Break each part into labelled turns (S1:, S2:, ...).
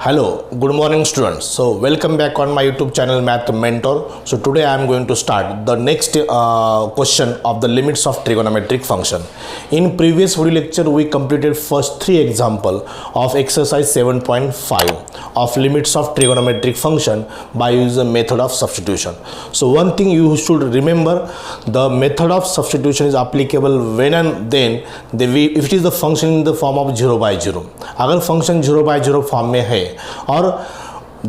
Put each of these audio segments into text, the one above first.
S1: Hello, good morning students. So welcome back on my YouTube channel Math Mentor. So today I am going to start the next question of the limits of trigonometric function. In previous video lecture we completed first three example of exercise 7.5 of limits of trigonometric function by using the method of substitution. So one thing you should remember, the method of substitution is applicable when and then if it is the function in the form of 0 by 0. अगर function 0 by 0 form में है और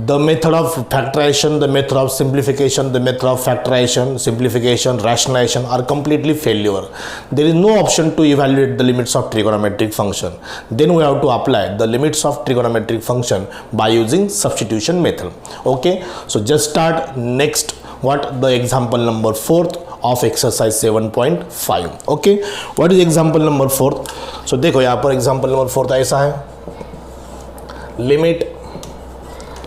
S1: the method of factorization, the method of simplification, the method of factorization, simplification, rationalization are completely failure. There is no option to evaluate the limits of trigonometric function. Then we have to apply the limits of trigonometric function by using substitution method. Okay, so just start next what the example number 4th of exercise 7.5. Okay, what is example number 4th? So देखो यहाँ पर example number 4th ऐसा है, limit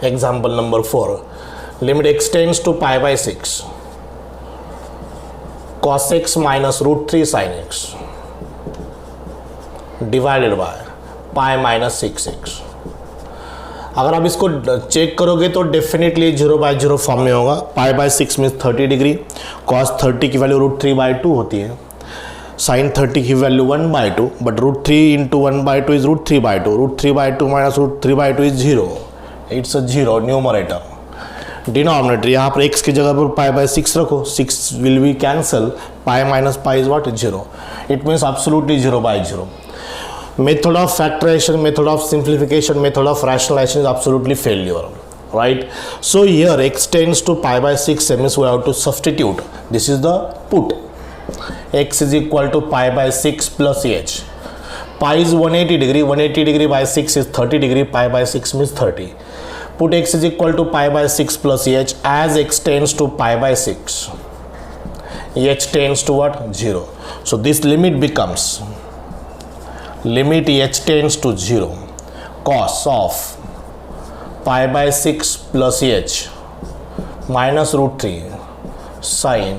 S1: example number 4, limit x tends to pi by 6 cos x minus root 3 sin x divided by pi minus 6x. अगर आप इसको check करोगे तो डेफिनेटली 0 by 0 फॉर्म में होगा. पाई बाय 6 मीन्स 30 डिग्री, cos 30 की वैल्यू रूट 3 by 2 होती है, sin 30 की value 1 by 2, but root 3 into 1 by 2 is root 3 by 2, root 3 by 2 minus root 3 by 2 is 0, it's a 0 numerator. Denominator यहाँ पर x की जगह पर पाई बाय 6 रखो, 6 will be cancel, pi minus pi is what 0, it means absolutely 0 by 0. Method of factorization, method of simplification, method of rationalization is absolutely failure, right? So here x tends to pi by 6 means we have to substitute. This is the put. X is equal to pi by 6 plus h. Pi is 180 degree. 180 degree by 6 is 30 degree. Pi by 6 means 30. Put x is equal to pi by 6 plus h as x tends to pi by 6. H tends to what? 0. So this limit becomes limit h tends to 0 cos of pi by 6 plus h minus root 3 sin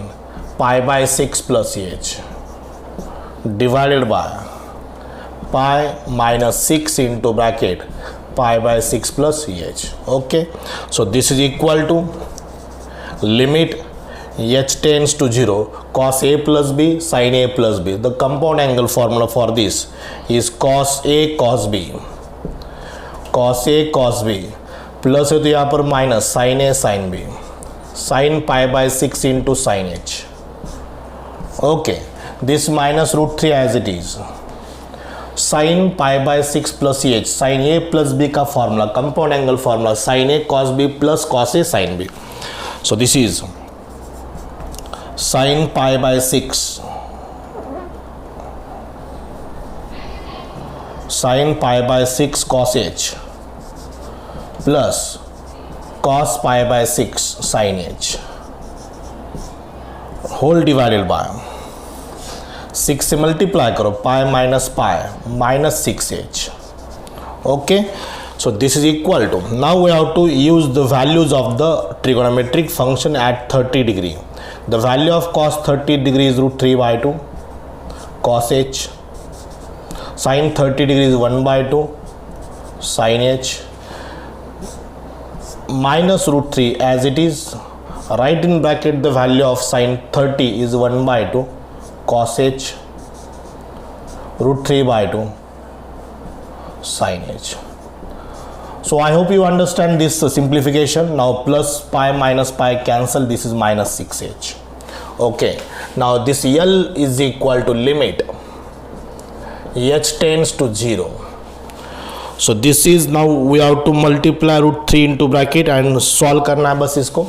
S1: pi by 6 plus h divided by pi minus 6 into bracket pi by 6 plus h. Okay, so this is equal to limit h tends to 0 cos a plus b sin a plus b. The compound angle formula for this is cos a cos b, cos a cos b plus है तो यहाँ पर minus sin a sin b, sin pi by 6 into sin h. Okay, this minus root 3 as it is, sin pi by 6 plus h, sin a plus b का formula, compound angle formula sin a cos b plus cos a sin b. So this is sin pi by 6 sin pi by 6 cos h plus cos pi by 6 sin h whole divided by 6 से multiply करो, pi minus pi minus 6h. Okay, so this is equal to, now we have to use the values of the trigonometric function at 30 degree. The value of cos 30 degree is root 3 by 2 cos h, sin 30 degree is 1 by 2 sin h, minus root 3 as it is, right in bracket the value of sin 30 is 1 by 2 cos h, root 3 by 2 sin h. So I hope you understand this simplification. Now plus pi minus pi cancel, this is minus 6h. Okay, now this L is equal to limit h tends to 0. So this is, now we have to multiply root 3 into bracket and solve करना है बस इसको.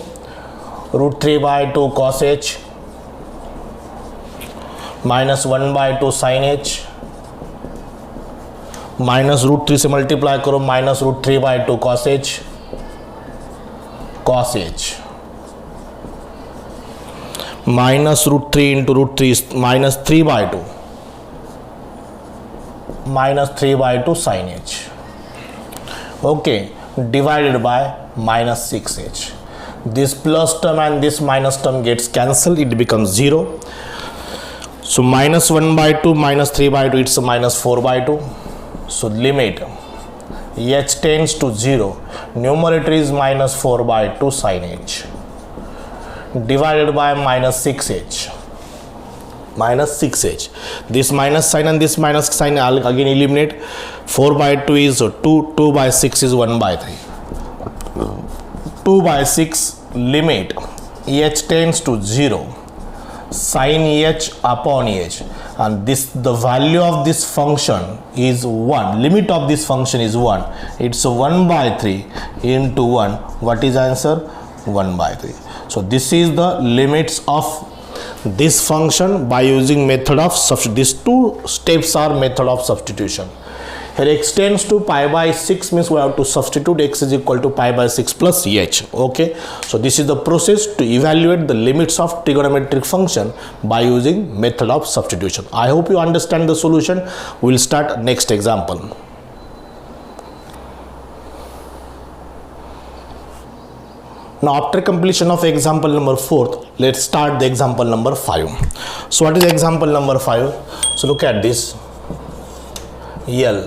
S1: Root 3 by 2 cos h minus 1 by 2 sin h minus root 3 से multiply करो, minus root 3 by 2 cos h minus root 3 into root 3 minus 3 by 2 minus 3 by 2 sin h. Okay, divided by minus 6h. This plus term and this minus term gets cancelled, it becomes 0. So minus 1 by 2 minus 3 by 2, it's a minus 4 by 2. So limit h tends to 0, numerator is minus 4 by 2 sin h divided by minus 6h. Minus 6h. This minus sign and this minus sign I'll again eliminate. 4 by 2 is 2, 2 by 6 is 1 by 3. 2 by 6 limit h tends to 0, sin h upon h, and this the value of this function is 1. Limit of this function is 1. It's 1 by 3 into 1. What is answer? 1 by 3. So this is the limits of this function by using method of substitution. These two steps are method of substitution. Here x tends to pi by 6 means we have to substitute x is equal to pi by 6 plus h. Okay, so this is the process to evaluate the limits of trigonometric function by using method of substitution. I hope you understand the solution. We will start next example. Now after completion of example number 4, let's start the example number 5. So what is example number 5? So look at this. L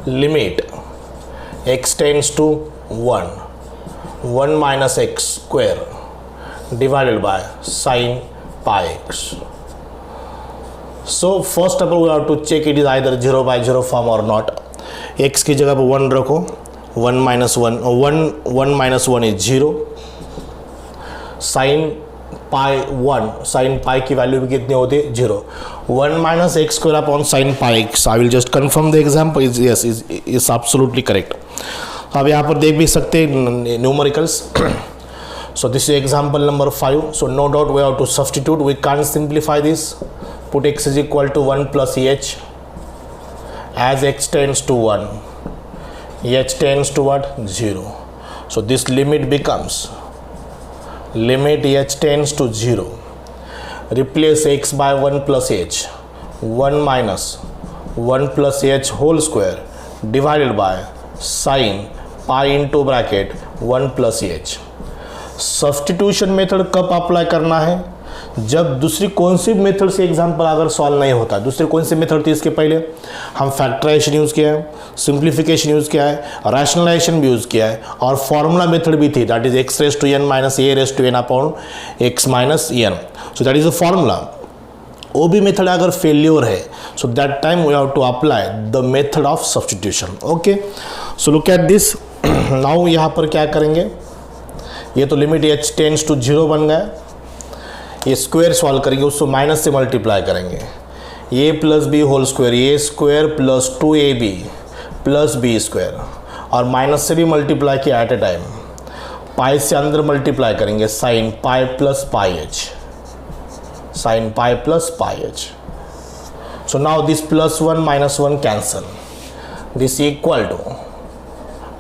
S1: limit x tends to 1 minus x square divided by sin pi x. So first of all we have to check it is either 0 by 0 form or not. x की जगह पर 1 रखो. 1 minus 1 is 0. sin pi 1, sin pi की value भी कितनी होती है? 0. 1 minus x square upon sin pi x. I will just confirm the example. Yes, is absolutely correct. अब यहाँ पर देख भी सकते हैं numericals. So this is example number 5. So no doubt we have to substitute. We can't simplify this. Put x is equal to 1 plus h. As x tends to 1, h tends to what? 0. So this limit becomes limit h tends to 0. Replace x by 1 plus h. 1 minus 1 plus h whole square divided by sin pi into bracket 1 plus h. Substitution method कब apply करना है? जब दूसरी कौन सी method से example अगर solve नहीं होता. दूसरी कौन सी मेथड थी इसके पहले? हम फैक्टराइजेशन यूज़ किया है, सिंप्लीफिकेशन यूज़ किया है, रैशनलाइजेशन भी यूज़ किया है, और फॉर्मूला मेथड भी थी, that is x raise to n minus a raise to n upon x minus n. So that is a formula. वो भी मेथड अगर फेल्योर है, so that time we have to apply the method of substitution. Okay, so look at this. Now यहाँ पर क्या करेंगे? ये तो लिमिट एच टेंड्स टू 0 बन गया. ये स्क्वायर सॉल्व करेंगे, उसको माइनस से मल्टीप्लाई करेंगे. A plus B whole square, A square plus 2ab plus B square, और माइनस से भी मल्टीप्लाई किया एट ए टाइम. पाई से अंदर मल्टीप्लाई करेंगे, sine pi plus pi h, sine pi plus pi h. So now this plus 1 minus 1 cancel. This equal to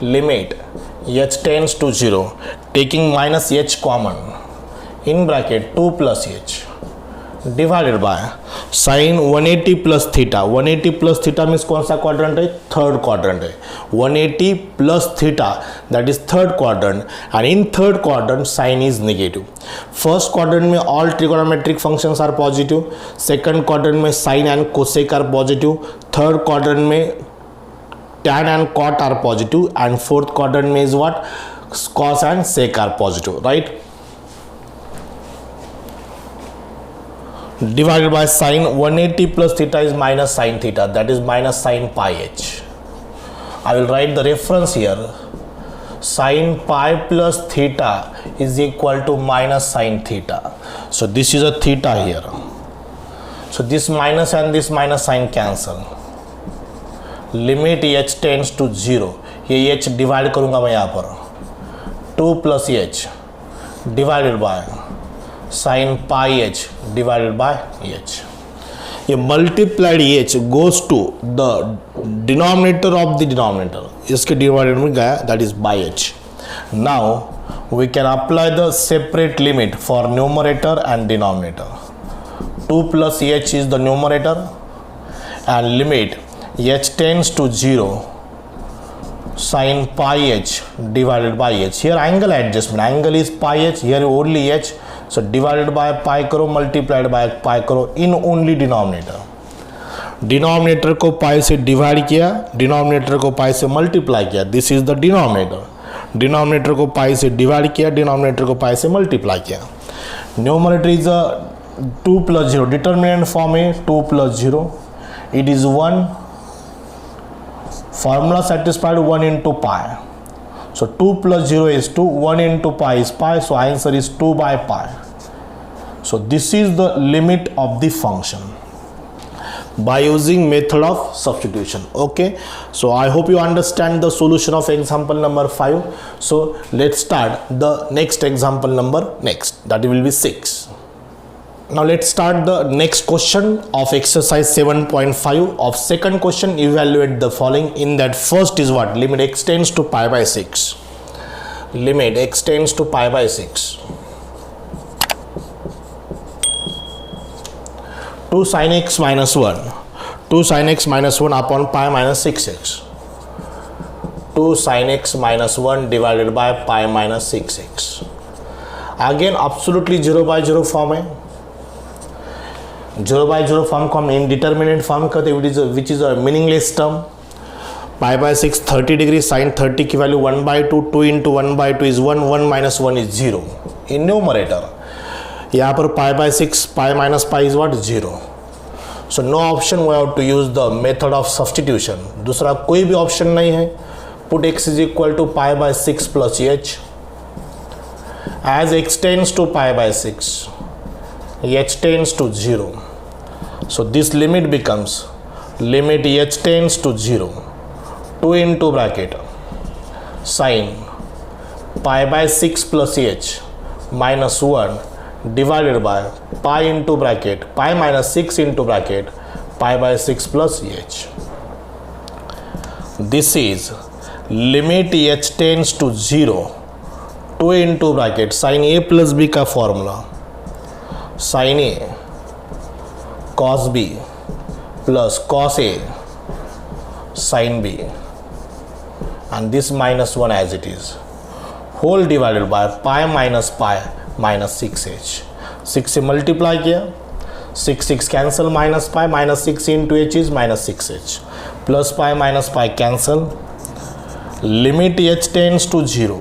S1: limit h tends to 0, taking minus h common, in bracket 2 plus h divided by sin 180 plus theta. 180 plus theta means कौन सा quadrant है? Third quadrant है. 180 plus theta, that is third quadrant, and in third quadrant sin is negative. First quadrant में all trigonometric functions are positive. Second quadrant में sin and cosec are positive. Third quadrant में tan and cot are positive, and fourth quadrant में is what? Cos and sec are positive, right? Divided by sin 180 plus theta is minus sin theta, that is minus sin pi h. I will write the reference here. Sin pi plus theta is equal to minus sin theta. So this is a theta here. So this minus and this minus sign cancel. Limit h tends to 0. ये h divide करूँगा मैं यहाँ पर. 2 plus h divided by sine pi h divided by h. ये multiplied h goes to the denominator of the denominator. इसके divided में गया, that is by h. Now we can apply the separate limit for numerator and denominator. 2 plus h is the numerator and limit h tends to 0 sin pi h divided by h. Here angle adjustment, angle is pi h, here only h, so divided by pi करो, multiplied by pi करो in only denominator. Denominator को पाई से divide किया, denominator को पाई से multiply किया, this is the denominator. Denominator को पाई से डिवाइड किया, डिनोमिनेटर को पाई से मल्टीप्लाई किया। न्यूमरेटर इज 2 + 0, डिटर्मिनेंट फॉर्म है 2 + 0, it is 1, formula satisfied 1 into pi, so 2 + 0 is 2, 1 into pi is pi, so answer is 2 by pi. So this is the limit of the function by using method of substitution. Okay, so I hope you understand the solution of example number 5. So let's start the next example number next, that will be 6. Now let's start the next question of exercise 7.5 of second question. Evaluate the following. In that first is what? Limit x tends to pi by 6. Limit x tends to pi by 6. 2 sin x minus 1. 2 sin x minus 1 upon pi minus 6x. 2 sin x minus 1 divided by pi minus 6x. Again absolutely 0 by 0 form है. 0 by 0 form को हम indeterminate form करते हैं, which is a meaningless term. Pi by 6 30 degree, sine 30 की value 1/2, 2 into 1/2 is 1, 1 - 1 is 0 in numerator. यहाँ पर pi by 6 pi minus pi is what? 0। So no option, we have to use the method of substitution. दूसरा कोई भी option नहीं है। Put x is equal to pi by 6 + h, as x tends to pi by 6 h tends to 0. So this limit becomes limit h tends to 0, 2 into bracket sin pi by 6 plus h minus 1 divided by pi into bracket pi minus 6 into bracket pi by 6 plus h. This is limit h tends to 0, 2 into bracket sin a plus b का formula sin a cos b plus cos a sin b, and this minus 1 as it is, whole divided by pi minus 6h. 6 से multiply किया, 6 cancel, minus pi, minus 6 into h is minus 6h, plus pi minus pi cancel, limit h tends to 0.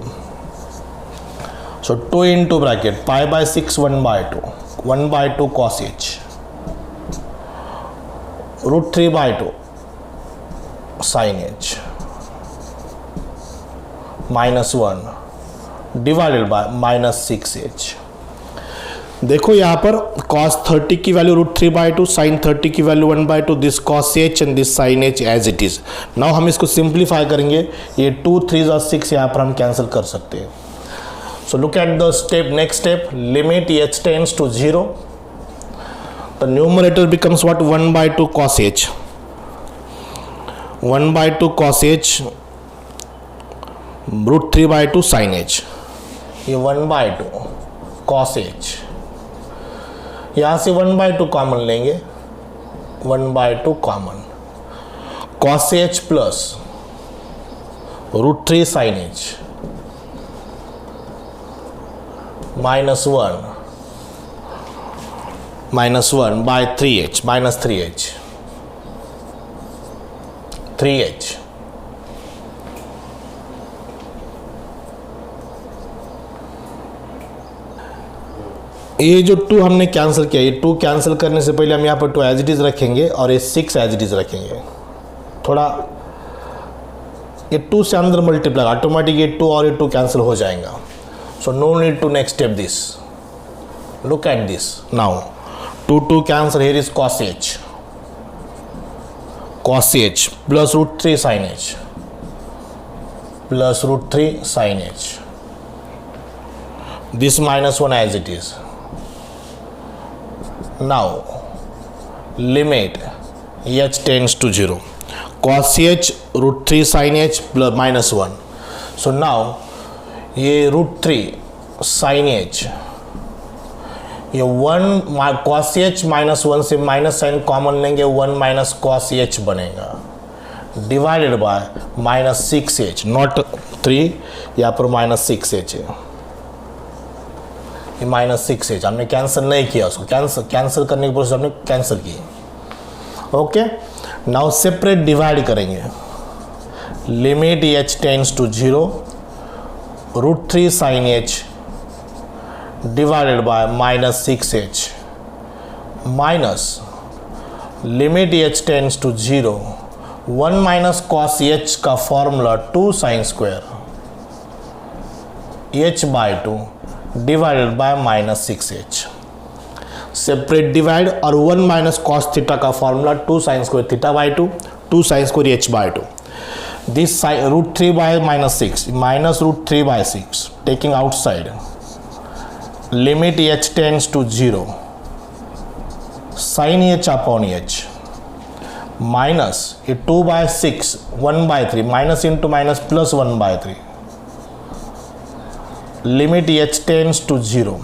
S1: So 2 into bracket pi by 6 1/2, 1/2 cos h, root 3/2 sin h, minus 1 divided by minus 6h. देखो यहाँ पर cos 30 की value √3/2, sin 30 की value 1/2, this cos h and this sin h as it is. Now हम इसको simplify करेंगे, ये 2 3 और 6 यहाँ पर हम कैंसिल कर सकते हैं. So look at the step, next step, limit h tends to 0. The numerator becomes what? 1/2 cos h. 1/2 cos h, √3/2 sin h. ये 1/2 cos h. यहाँ से 1/2 कॉमन लेंगे, 1/2 common, cos h plus √3 sin h minus 1 by 3h, minus 3h, 3h. ये जो 2 हमने cancel किया, ये 2 cancel करने से पहले हम यहाँ पर 2 एज इट इज रखेंगे और ये 6 एज इट इज रखेंगे. थोड़ा ये 2 से अंदर मल्टीप्लाई, ऑटोमेटिक ये 2 और ये 2 कैंसिल हो जाएगा. So no need to next step this. Look at this now. 2 cancel, here is cos h. Cos h plus √3 sin h plus √3 sin h. This minus 1 as it is. Now limit h tends to 0. Cos h √3 sin h plus minus 1. So now ये √3 sin h, ये 1 cos h minus 1 से minus sign common लेंगे, 1 minus cos h बनेगा, divided by minus 6h, not 3, यहाँ पर minus 6h है, ये minus 6h हमने कैंसिल नहीं किया, उसको कैंसिल करने की प्रोसेस हमने कैंसिल की. ओके, नाउ सेपरेट डिवाइड करेंगे, limit h tends to 0, √3 sin h divided by -6h minus limit h tends to 0, 1 minus cos h का formula 2 sin square h by 2 divided by -6h, separate divide, और 1 minus cos theta का formula 2 sin square theta by 2, 2 sin square h by 2, this √3 by -6 minus √3 by 6, taking outside, limit h tends to 0, sin h upon h minus ये 2 by 6 1 by 3, minus into minus plus 1 by 3, limit h tends to 0,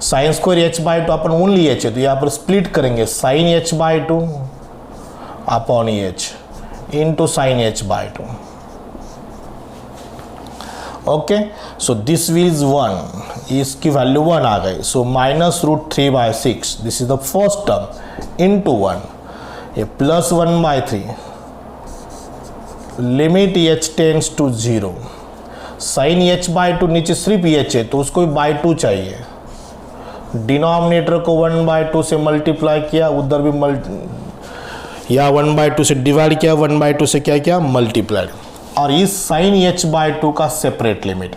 S1: sine square h by 2 upon only h है तो यहाँ पर split करेंगे, sine h by 2 upon h into sine h by 2. Okay, so this is 1, इसकी वैल्यू 1 आ गई, सो minus √3 by 6, this is the first term into 1, ये plus 1 by 3, limit h tends to 0, sine h by 2 नीचे सिर्फ h है तो उसको भी बाय 2 चाहिए, डिनोमिनेटर को 1 बाय 2 से मल्टीप्लाई किया, उधर भी या 1 बाय 2 से डिवाइड किया, 1 बाय 2 से क्या किया मल्टीप्लाइड, और इस साइन h बाय 2 का separate limit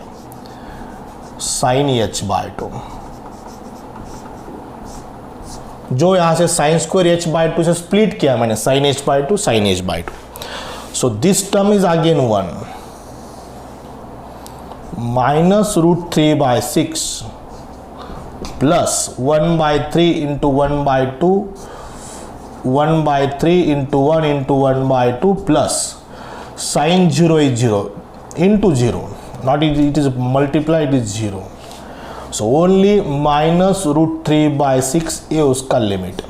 S1: sine h by 2, जो यहां से साइन स्क्वायर h बाय 2 से स्प्लिट किया मैंने, sine h by 2 sine h by 2, so this term is again 1 minus √3 by 6 plus 1 by 3 into 1 by 2, 1 by 3 into 1 into 1 by 2 plus sine 0 is 0 into 0, not it is multiply, it is 0, so only minus √3 by 6 ये उसका limit,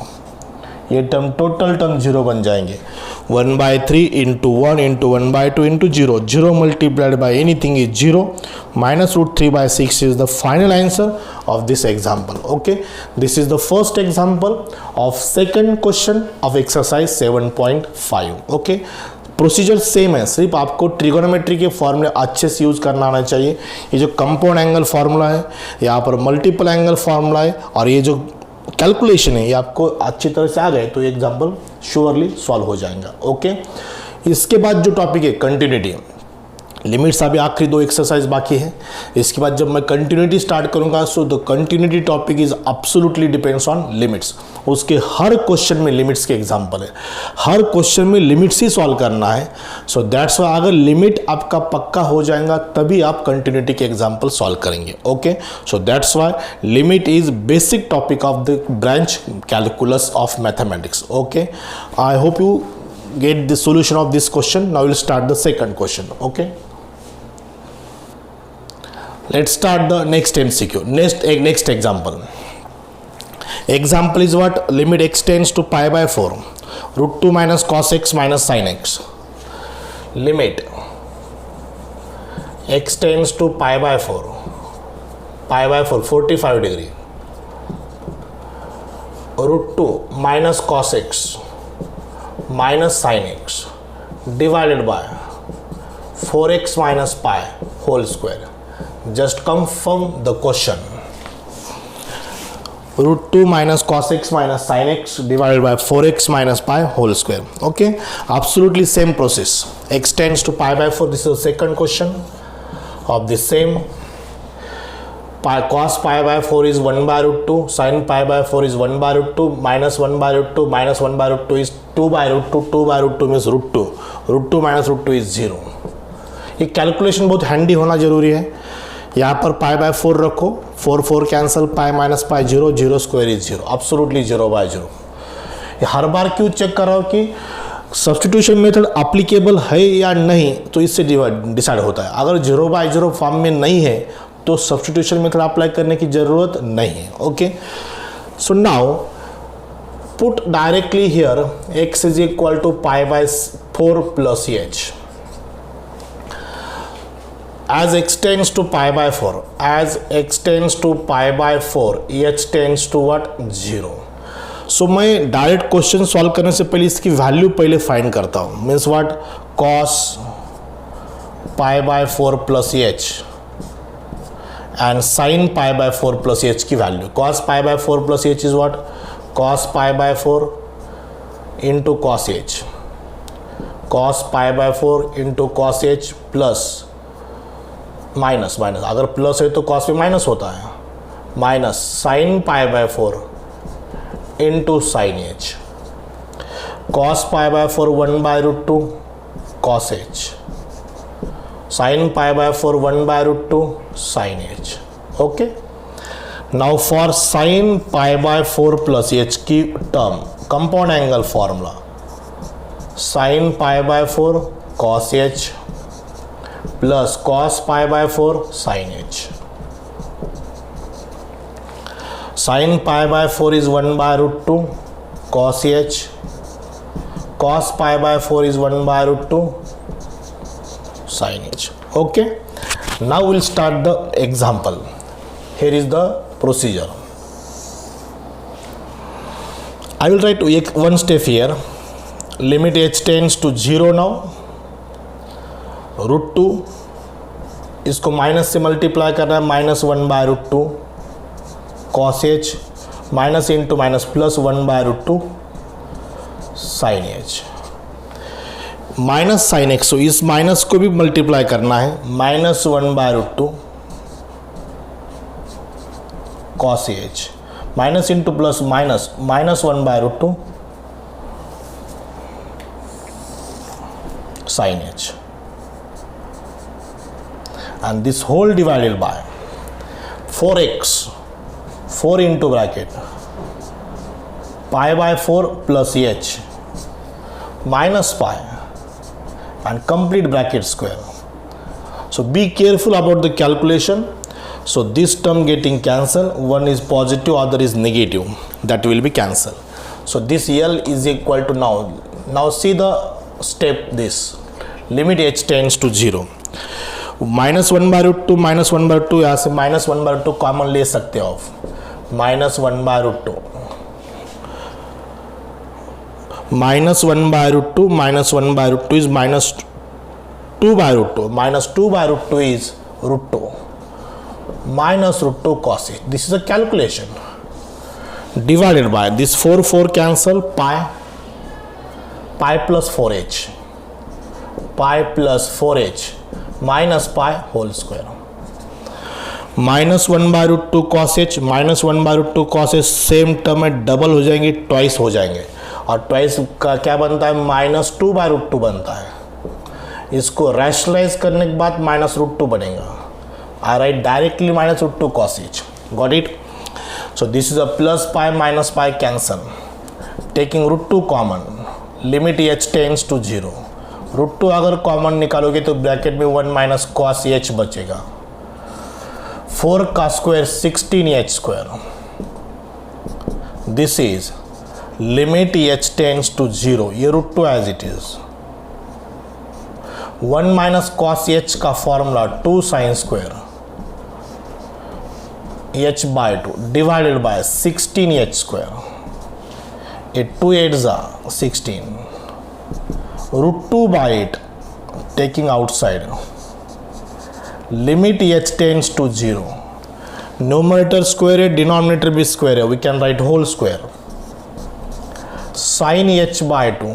S1: ये term total term 0 बन जाएंगे, 1 by 3 into 1 into 1 by 2 into 0, 0 multiplied by anything is 0, minus √3 by 6 is the final answer of this example. Okay, this is the first example of second question of exercise 7.5. Okay, procedure same है, सिर्फ आपको trigonometry के फॉर्मूले अच्छे से use करना आना चाहिए. ये जो कंपाउंड एंगल फार्मूला है, यहाँ पर मल्टीपल एंगल फार्मूला है, और ये जो कैलकुलेशन है ये आपको अच्छी तरह से आ गए तो ये एग्जाम्पल श्योरली सॉल्व हो जाएगा. ओके, इसके बाद जो टॉपिक है कंटिन्यूटी, लिमिट्स अभी आखिरी 2 एक्सरसाइज बाकी है. इसके बाद जब मैं कंटिन्यूटी स्टार्ट करूंगा, so the continuity topic is absolutely depends on limits. उसके हर क्वेश्चन में लिमिट्स के एग्जांपल है, हर क्वेश्चन में लिमिट्स ही सॉल्व करना है. सो दैट्स वाई अगर लिमिट आपका पक्का हो जाएगा तभी आप कंटिन्यूटी के एग्जांपल सॉल्व करेंगे. Okay, so that's why limit is basic topic of the branch calculus of mathematics. Okay, I hope you get the solution of this question. Now we'll start the second question. Okay, let's start the next MCQ. Next example. Example is what? Limit x tends to pi by 4, √2 minus cos x minus sin x. Limit x tends to pi by 4, 45 degree, √2 minus cos x minus sin x divided by 4x minus pi whole square. Just confirm the question. √2 minus cos x minus sin x divided by 4x minus pi whole square. Okay, absolutely same process. X tends to pi by 4. This is the second question of the same. Cos pi by 4 is 1 by √2, sin pi by 4 is 1 by √2, minus 1 by √2, minus 1 by √2 is 2 by √2, 2 by √2 means √2, √2 minus √2 is 0. ये calculation बहुत handy होना जरूरी है. यहाँ पर pi by 4 रखो, 4 cancel, pi minus pi 0, 0 square is 0, absolutely 0 by 0. हर बार क्यों check कर रहा हो कि सब्स्टिट्यूशन मेथड एप्लीकेबल है या नहीं, तो इससे डिसाइड होता है. अगर 0 by 0 फॉर्म में नहीं है तो सब्स्टिट्यूशन मेथड अप्लाई करने की जरूरत नहीं है. Okay, so now put directly here x is equal to pi by 4 plus h. As x tends to pi by 4, h tends to what? 0. सो मैं डायरेक्ट क्वेश्चन सॉल्व करने से पहले इसकी वैल्यू पहले फाइंड करता हूँ. Means what, cos pi by 4 plus H and sine pi by 4 plus H की value. cos pi by 4 plus H is what, cos pi by 4 into cos H, cos pi by 4 into cos H plus minus minus, अगर plus है तो cos में minus होता है, minus sine pi by 4 into sine H, cos pi by 4 1 by root 2 cos h, sine pi by 4 1 by root 2 sine h. Okay, now for sine pi by 4 plus H की term, compound angle formula, sine pi by 4 cos H plus cos pi by 4 sine h. Sine pi by 4 is 1 by root 2 cos H, cos pi by 4 is 1 by root 2 sin h. Okay, now we'll start the example. Here is the procedure. I will write one step here. Limit h tends to 0 now. Root 2 इसको minus से multiply करना है, minus 1 by root 2 cos h, minus into minus plus 1 by root 2 sin h, minus sine x. इस minus को भी multiply करना है, minus 1 by root 2 cos h, minus into plus minus, minus 1 by root 2 sin h, and this whole divided by 4x, 4 into bracket pi by 4 plus h minus pi and complete bracket square. So be careful about the calculation. So this term getting cancelled, one is positive, other is negative, that will be cancelled. So this L is equal to now see the step, this limit h tends to 0, minus 1 by root 2, minus 1 by 2, यहाँ से minus 1 by 2 common ले सकते हो, minus 1 by root 2, minus 1 by root 2, minus 1 by root 2 is minus 2 by root 2, minus 2 by root 2 is root 2, minus root 2 cos h. This is a calculation divided by this 4 cancel, pi plus 4h, pi plus 4h minus pi whole square, minus 1 by root 2 cos h, minus 1 by root 2 cos h same term में double हो जाएंगे, twice हो जाएंगे, और twice का क्या बनता है, माइनस 2 बाय रूट 2 बनता है. इसको रैशनलाइज करने के बाद माइनस रूट 2 बनेगा. I write directly minus root 2 cos h. Got it. So this is a plus pi minus pi cancel, taking root 2 common, limit h tends to 0. Root 2 अगर common निकालोगे तो ब्रैकेट में 1 minus cos h बचेगा. 4 का square 16h square. This is limit h tends to 0. ये root 2 as it is. 1 minus cos h का formula 2 sine square h by 2 divided by 16h square. ये 2 8 16, root 2 by 8 taking outside, limit h tends to 0. Numerator square है, denominator भी square है, we can write whole square. Sin h by 2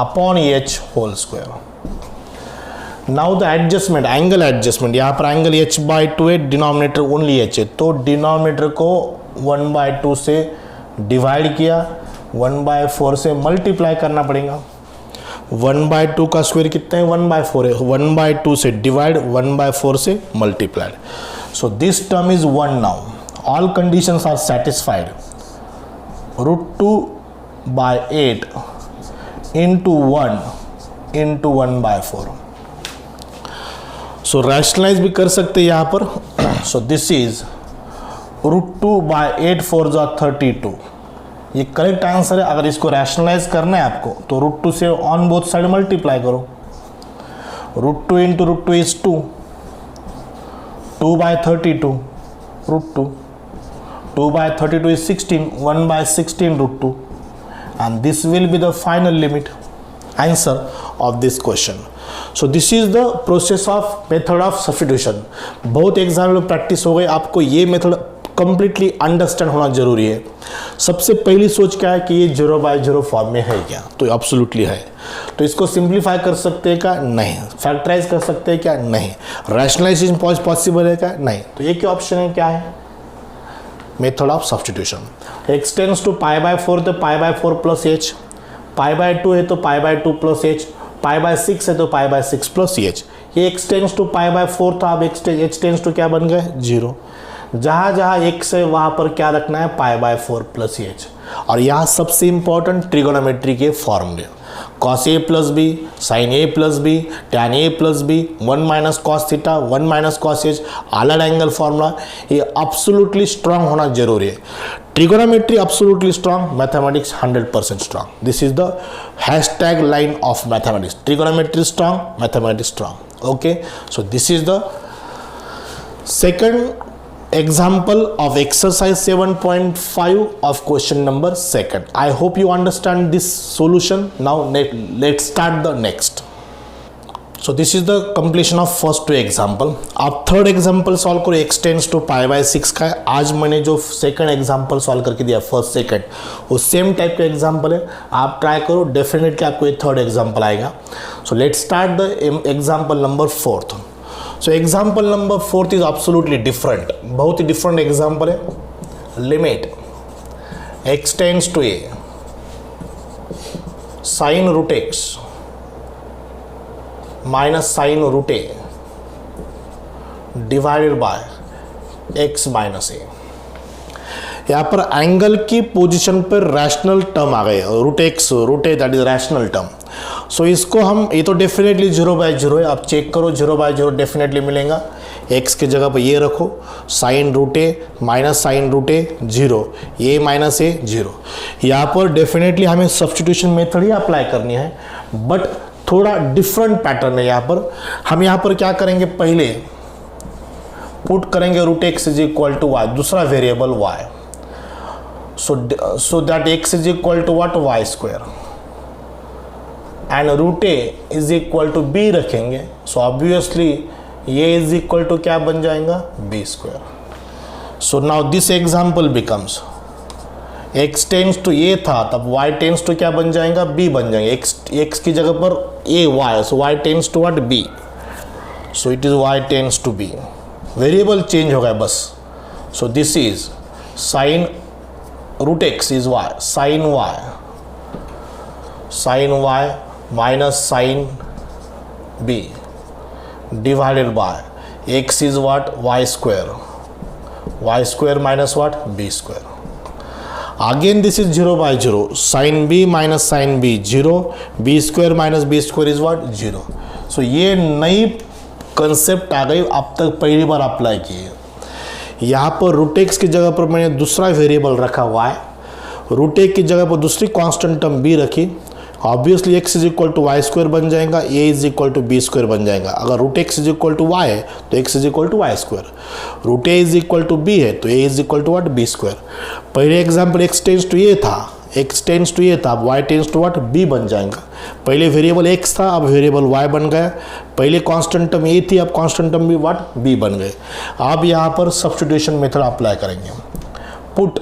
S1: upon h whole square. Now the adjustment, angle adjustment, यहाँ पर angle h by 2 है, denominator only h है, तो denominator को 1 by 2 से divide किया, 1 by 4 से multiply करना पड़ेगा. 1 बाय 2 का स्क्वायर कितना है, 1 बाय 4 है, 1 बाय 2 से डिवाइड, 1 बाय 4 से multiplied. So this term is 1 now. All conditions are satisfied. Root 2 by 8 into 1 into 1 bye 4. So rationalise भी कर सकते हैं यहाँ पर. So this is root 2 by 8 4 जा 32. ये करेक्ट आंसर है. अगर इसको रैशनलाइज करना है आपको तो रूट 2 से ऑन बोथ साइड मल्टीप्लाई करो. Root 2 into root 2 is 2, 2 by 32 root 2, 2 by 32 is 16, 1 by 16 root 2, and this will be the final limit answer of this question. So this is the process of method of substitution. बहुत exam में practice हो गई, आपको ये method completely understand होना जरूरी है। सबसे पहली सोच क्या है कि ये 0/0 फॉर्म में है क्या, तो एब्सोल्युटली है। तो इसको सिंप्लीफाई कर सकते हैं क्या, नहीं। फैक्टराइज कर सकते हैं क्या, नहीं। रैशनलाइजेशन पॉसिबल है क्या, नहीं। तो ये क्या ऑप्शन है, क्या है, method of substitution. x tends to π/4 तो π/4 प्लस h, π/2 है तो π/2 प्लस h, π/6 है तो π/6 प्लस h। ये x टेंड्स टू π/4 था, अब h टेंड्स टू क्या बन गए, 0। जहाँ जहाँ x है वहाँ पर क्या रखना है, π/4 प्लस h। और यहाँ सबसे इंपॉर्टेंट ट्रिगोनोमेट्री के फॉर्मूले, cos a plus b, sin a plus b, tan a plus b, 1 minus cos theta, 1 minus cos h, allied angle formula, ये एब्सोल्युटली स्ट्रांग होना जरूरी है। Trigonometry absolutely strong, mathematics 100% strong. This is the hashtag line of mathematics, trigonometry strong, mathematics strong. Okay, so this is the second example of exercise 7.5 of question number 2. I hope you understand this solution. Now let's start the next. So this is the completion of first 2 example. आप third example solve करो, x tends to π/6 का है। आज मैंने जो second example solve करके दिया first second, वो same type का example है। आप try करो, definitely आपको ये third example आएगा। So let's start the example number 4th. So example number 4th is absolutely different, बहुत ही different example है। Limit x tends to a sin root x minus sin root a divided by x minus a। यहाँ पर angle की position पर rational term आ गए, root x root a, that is rational term. So इसको हम, ये तो डेफिनेटली 0/0 है, आप चेक करो 0/0 डेफिनेटली मिलेगा। एक्स के जगह पर ये रखो, साइन रूट ए माइनस साइन रूट ए 0, ए माइनस ए 0। यहाँ पर डेफिनेटली हमें सब्स्टिट्यूशन मेथड ही अप्लाई करनी है, बट थोड़ा डिफरेंट पैटर्न है। यहाँ पर हम यहाँ पर क्या करेंगे, पहले पुट करेंगे root x is equal to y, दूसरा variable y. So that x is equal to what, y square, and root a is equal to b रखेंगे। So obviously ये is equal to क्या बन जाएगा, b square। So now this example becomes x tends to a था, तब y tends to क्या बन जाएगा, b बन जाएंगे। x की जगह पर a y, so y tends to what, b, so it is y tends to b। Variable change हो गया बस। So this is sin root x is y, sin y minus sin b divided by x is what, y square minus what, b square। Again this is 0/0, sin b minus sin b 0, b square minus b square is what, 0। So ये नई concept आ गई, अब तक पहली बार apply की है। यहाँ पर रूट एक्स की जगह पर मैंने दूसरा वेरिएबल रखा y, रूट ए की जगह पर दूसरी कांस्टेंट टर्म b रखी। Obviously x is equal to y square बन जाएगा, a is equal to b square बन जाएगा। अगर root x is equal to y है तो x is equal to y square, root a is equal to b है तो a is equal to what, b square. पहले example x tends to a था, x tends to a था, अब y tends to what, b बन जाएगा। पहले variable x था, अब वेरिएबल y बन गया। पहले कांस्टेंट टर्म a थी, अब कांस्टेंट टर्म भी व्हाट, b बन गए। अब यहाँ पर सब्स्टिट्यूशन मेथड अप्लाई करेंगे। Put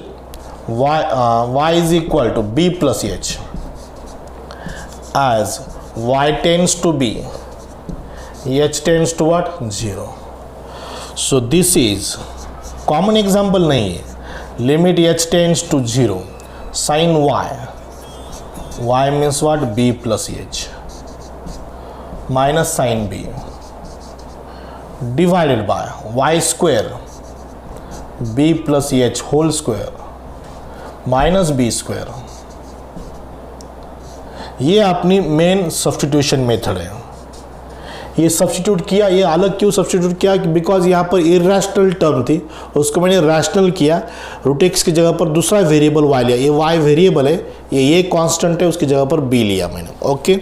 S1: y is equal to b plus h as y tends to b, h tends to what, 0। So this is common example नहीं है। Limit h tends to 0, sin y means what, b plus h minus sin b divided by y square b plus h whole square minus b square. ये अपनी main substitution method है। ये substitute किया, ये अलग क्यों सब्स्टिट्यूट किया, because यहाँ पर इरेशनल टर्म थी, उसको मैंने रैशनल किया। रूट एक्स की जगह पर दूसरा वेरिएबल वाई लिया, ये वाई वेरिएबल है, ये कांस्टेंट है, उसकी जगह पर बी लिया मैंने। Okay,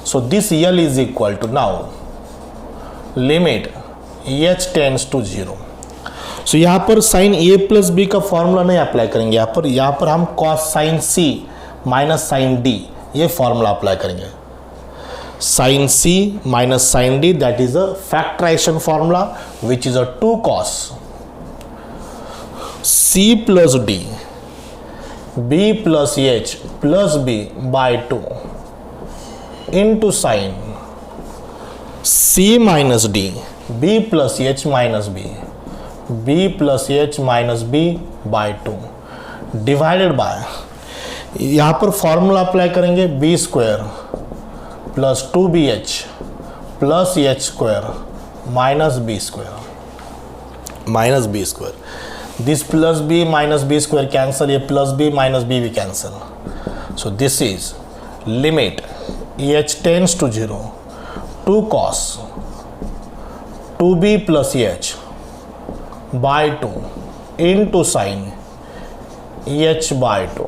S1: so this L is equal to, now limit h tends to 0। सो यहाँ पर साइन ए प्लस बी का फॉर्मूला नहीं अप्लाई करेंगे, यहाँ पर हम cos sine c minus sine d ये फॉर्मूला अप्लाई करेंगे। Sine c minus sine d, that is a factorisation formula which is a 2 cos c plus d b plus h plus b by 2 into sine c minus d b plus h minus b plus h minus b by 2 divided by, यहाँ पर formula apply करेंगे b square plus 2bh plus h square minus b square, this plus b minus b square cancel, ये plus b minus b भी cancel. So this is limit h tends to 0 2 cos 2b plus h by 2 into sine h by 2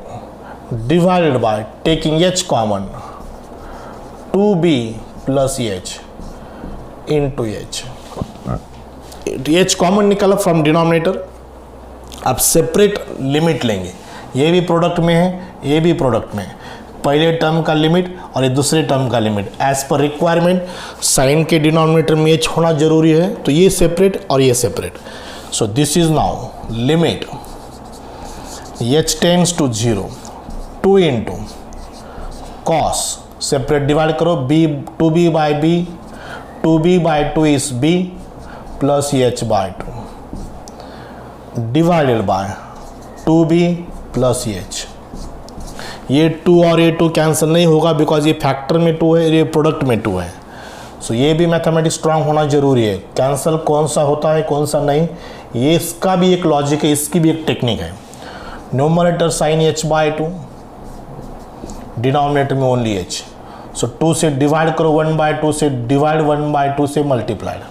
S1: divided by taking h common 2b plus H into H common निकाला from denominator. अब separate limit लेंगे, ये भी product में है, ये भी product में है, पहले टर्म का लिमिट और ये दूसरे टर्म का limit as per requirement. Sine के डिनोमिनेटर में एच होना जरूरी है, तो ये सेपरेट और ये separate. So this is now limit h tends to 0 2 into cos separate divide करो b 2b by b 2b by 2 is b plus h by 2 divided by 2b plus h. ये 2 और ये 2 कैंसिल नहीं होगा because ये factor में 2 है, ये प्रोडक्ट में 2 है। सो ये भी मैथमेटिक्स स्ट्रांग होना जरूरी है। कैंसिल कौन सा होता है कौन सा नहीं, ये इसका भी एक लॉजिक है, इसकी भी एक टेक्निक है। Numerator sine h by 2, denominator में ओनली एच। सो 2 से डिवाइड करो 1 बाय 2 से, डिवाइड 1 बाय 2 से multiplied.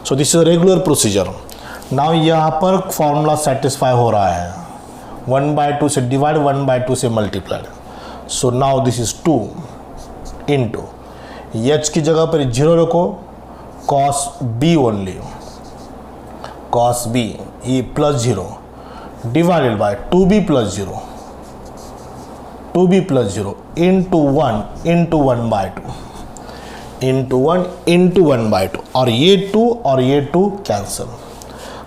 S1: So this is regular procedure. Now यहाँ पर फॉर्मूला सेटिस्फाई हो रहा है, 1 बाय 2 से डिवाइड 1 बाय 2 से multiplied. So now this is 2 into h की जगह पर 0 रखो, cos b only, cos b ये plus 0 divided by 2b plus 0, 2b plus 0 into 1 into 1 by 2 into 1 into 1 by 2, और ये 2 और ये 2 cancel.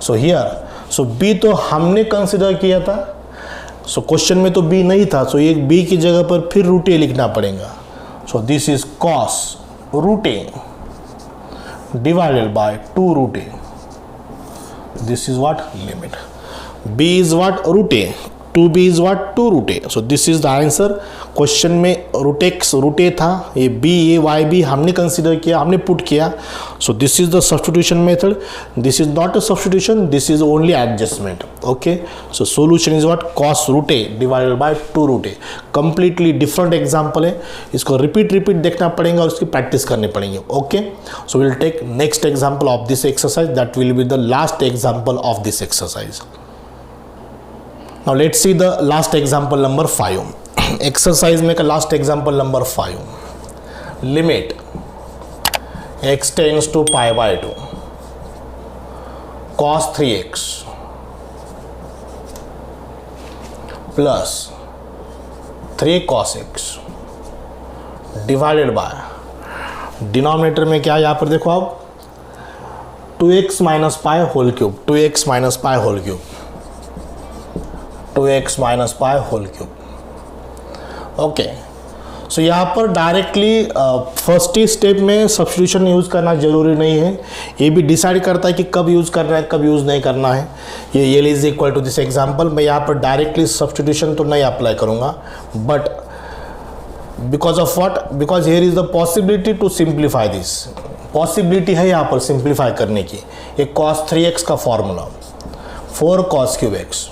S1: So here so b तो हमने कंसिडर किया था, सो क्वेश्चन में तो b नहीं था, सो ये b की जगह पर फिर रूट a लिखना पड़ेगा। So this is cos root a divided by 2 root a, this is what limit b is what root a, 2b is what 2 root a. So this is the answer। Question में root x root a था, ये b a y b हमने consider किया, हमने put किया। So this is the substitution method, this is not a substitution, this is only adjustment. Okay, so solution is what cos root a divided by 2 root a। Completely different example है, इसको repeat देखना पड़ेगा और इसकी practice करनी पड़ेगी। Okay, so will take next example of this exercise, that will be the last example of this exercise. Now let's see the last example number 5. Exercise में का last example number 5. Limit x tends to pi by 2 cos 3x plus 3 cos x divided by denominator में क्या है, यहाँ पर देखो आप 2x minus pi whole cube, 2x minus pi whole cube, 2x minus pi whole cube. Okay, so यहाँ पर directly first ही स्टेप में सब्स्टिट्यूशन यूज़ करना जरूरी नहीं है, ये भी डिसाइड करता है कि कब यूज़ करना है कब यूज़ नहीं करना है। ये L is equal to this example, मैं यहाँ पर डायरेक्टली सब्स्टिट्यूशन तो नहीं अप्लाई करूँगा, but because of what, because here is the possibility to simplify this, possibility है यहाँ पर सिंप्लीफाई करने की। एक cos 3x का formula 4 cos cube x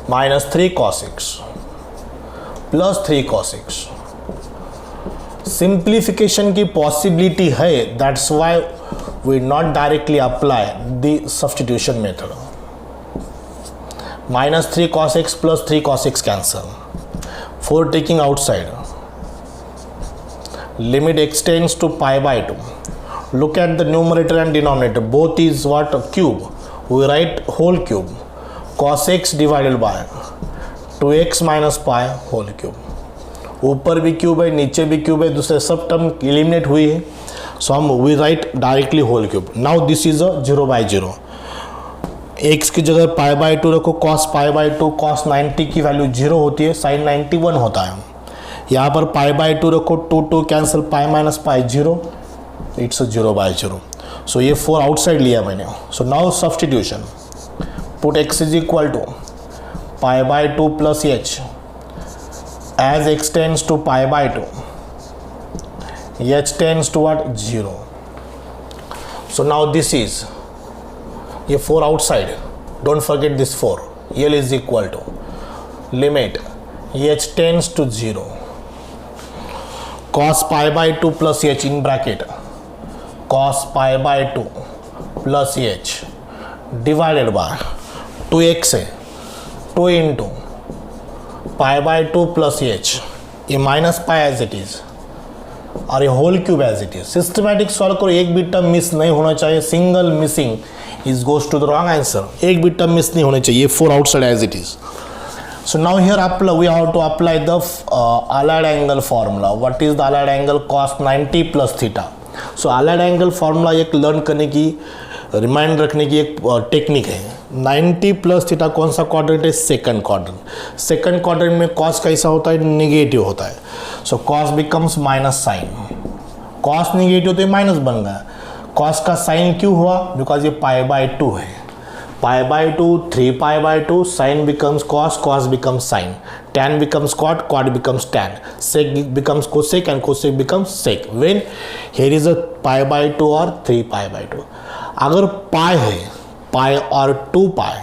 S1: minus 3 cos x plus 3 cos x, simplification की पॉसिबिलिटी है, that's why we not directly apply the substitution method. Minus 3 cos x plus 3 cos x cancel, 4 taking outside, limit x tends to pi by 2, look at the numerator and denominator, both is what? Cube. We write whole cube. Cos x divided by 2x minus pi whole cube. ऊपर भी cube है, नीचे भी cube है, दूसरे सब term eliminate हुई है, सो हम we write directly whole cube. Now this is a 0/0. x की जगह पाई बाई 2 रखो, cos पाई बाई 2, cos 90 की वैल्यू 0 होती है, sin 91 होता है. यहाँ पर पाई बाई 2 रखो, 2 cancel, pi minus pi 0, it's a 0/0. So ये 4 आउटसाइड लिया मैंने. So now substitution, put x is equal to pi by 2 plus h. As x tends to pi by 2, h tends to what? 0. So now this is ये 4 outside, don't forget this 4. L is equal to limit h tends to 0, cos pi by 2 plus h in bracket, cos pi by 2 plus h divided by 2x है, 2 into pi by 2 plus h, ये minus pi as it is और ये whole cube as it is. Systematic solve करो, एक भी term miss नहीं होना चाहिए. Single missing is goes to the wrong answer. एक भी टर्म मिस नहीं होना चाहिए. 4 outside as it is. So now here apply, we have to apply the allied angle formula. What is the allied angle? cos 90 plus theta. So allied angle formula एक learn करने की, remind रखने की एक technique है. 90 plus theta कौन सा quadrant है? Second quadrant. सेकंड क्वाड्रेंट में कॉस कैसा होता है? नेगेटिव होता है. So cos becomes minus sine. Cos negative तो ये माइनस बन गया. कॉस का साइन क्यों हुआ? बिकॉज ये पाई बाई 2 है. Pi by 2, 3 pi by 2, sine becomes cos, cos becomes sine, tan becomes cot, cot becomes tan, sec becomes cosec and cosec becomes sec when here is a pi by 2 or 3 pi by 2. अगर पाई है, पाई और 2 पाई,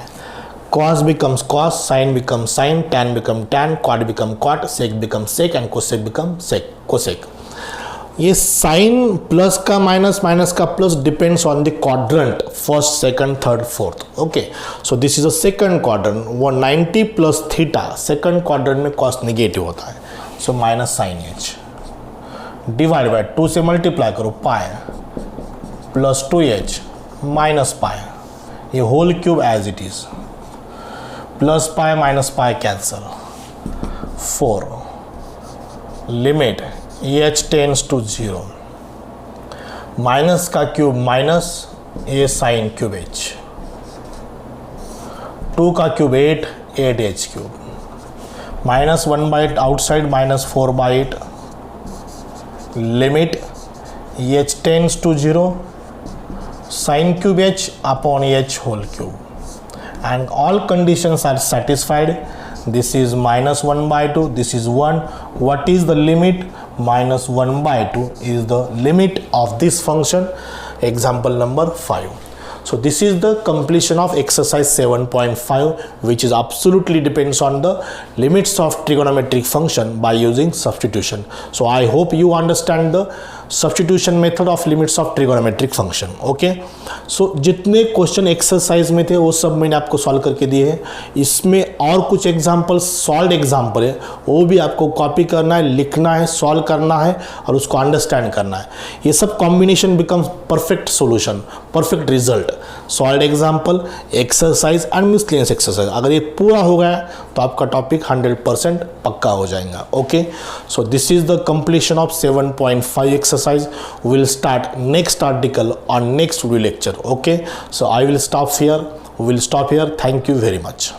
S1: cos becomes cos, sin becomes sin, tan become tan, cot become cot, sec becomes sec and cosec becomes sec, cosec. ये sine plus का minus, minus का plus depends on the quadrant, first, second, third, fourth. Okay, so this is a second quadrant. 190 plus theta second quadrant में cos negative होता है. So minus sine H divide by 2 से multiply करो, pi plus 2h minus pi, ये whole cube as it is, plus pi minus pi cancel, 4 limit h tends to 0, minus का cube minus, ये sine cube h, 2 का क्यूब 8, 8h cube, minus 1 बाई 8 outside, minus 4 बाई 8, limit h tends to 0, sine cube h upon h whole cube, and all conditions are satisfied. This is minus 1 by 2, this is 1. What is the limit? Minus 1 by 2 is the limit of this function. Example number 5. So this is the completion of exercise 7.5, which is absolutely depends on the limits of trigonometric function by using substitution. So I hope you understand the substitution method of limits of trigonometric function. Okay, so जितने question exercise में थे वो सब मैंने आपको solve करके दिए हैं. इसमें और कुछ एग्जाम्पल, सॉल्व एग्जाम्पल है, वो भी आपको कॉपी करना है, लिखना है, सॉल्व करना है और उसको अंडरस्टैंड करना है. ये सब combination becomes perfect solution, perfect result. Solve example, exercise and miscellaneous exercise, अगर ये पूरा हो गया तो आपका टॉपिक 100% पक्का हो जाएगा. Okay, so this is the completion of 7.5 exercise. We will start next article on next video lecture. Okay, so I will stop here. We will stop here. Thank you very much.